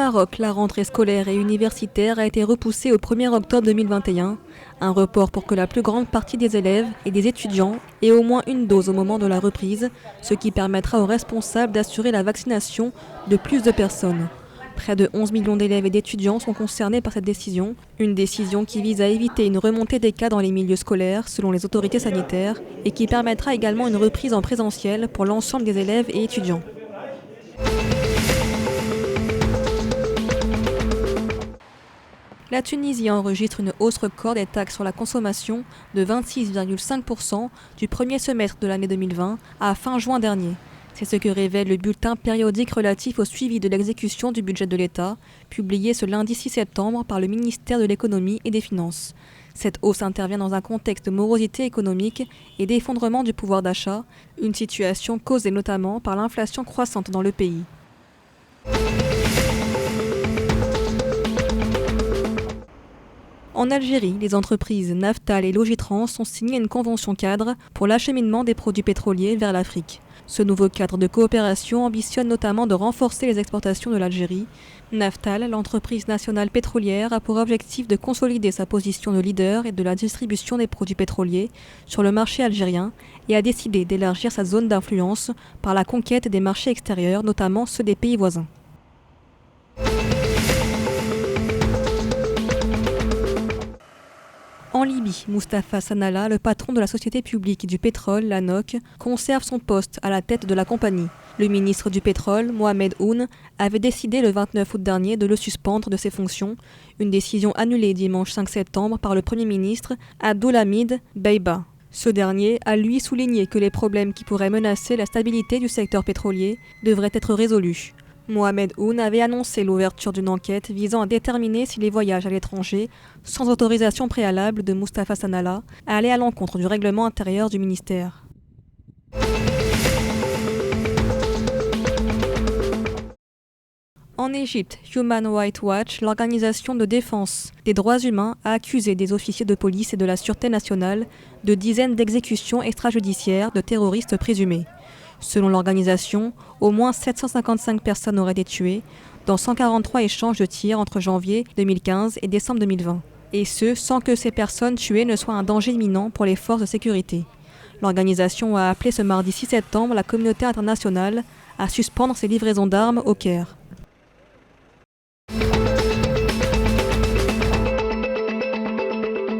Maroc, la rentrée scolaire et universitaire a été repoussée au 1er octobre 2021, un report pour que la plus grande partie des élèves et des étudiants aient au moins une dose au moment de la reprise, ce qui permettra aux responsables d'assurer la vaccination de plus de personnes. Près de 11 millions d'élèves et d'étudiants sont concernés par cette décision, une décision qui vise à éviter une remontée des cas dans les milieux scolaires selon les autorités sanitaires et qui permettra également une reprise en présentiel pour l'ensemble des élèves et étudiants. La Tunisie enregistre une hausse record des taxes sur la consommation de 26,5% du premier semestre de l'année 2020 à fin juin dernier. C'est ce que révèle le bulletin périodique relatif au suivi de l'exécution du budget de l'État, publié ce lundi 6 septembre par le ministère de l'Économie et des Finances. Cette hausse intervient dans un contexte de morosité économique et d'effondrement du pouvoir d'achat, une situation causée notamment par l'inflation croissante dans le pays. En Algérie, les entreprises Naftal et Logitran ont signé une convention cadre pour l'acheminement des produits pétroliers vers l'Afrique. Ce nouveau cadre de coopération ambitionne notamment de renforcer les exportations de l'Algérie. Naftal, l'entreprise nationale pétrolière, a pour objectif de consolider sa position de leader et de la distribution des produits pétroliers sur le marché algérien et a décidé d'élargir sa zone d'influence par la conquête des marchés extérieurs, notamment ceux des pays voisins. En Libye, Moustapha Sanalla, le patron de la société publique du pétrole, l'ANOC, conserve son poste à la tête de la compagnie. Le ministre du pétrole, Mohamed Oun, avait décidé le 29 août dernier de le suspendre de ses fonctions, une décision annulée dimanche 5 septembre par le Premier ministre Abdulhamid Dbeibah. Ce dernier a lui souligné que les problèmes qui pourraient menacer la stabilité du secteur pétrolier devraient être résolus. Mohamed Oun avait annoncé l'ouverture d'une enquête visant à déterminer si les voyages à l'étranger, sans autorisation préalable de Moustapha Sanalla, allaient à l'encontre du règlement intérieur du ministère. En Égypte, Human Rights Watch, l'organisation de défense des droits humains, a accusé des officiers de police et de la Sûreté nationale de dizaines d'exécutions extrajudiciaires de terroristes présumés. Selon l'organisation, au moins 755 personnes auraient été tuées dans 143 échanges de tirs entre janvier 2015 et décembre 2020. Et ce, sans que ces personnes tuées ne soient un danger imminent pour les forces de sécurité. L'organisation a appelé ce mardi 6 septembre la communauté internationale à suspendre ses livraisons d'armes au Caire.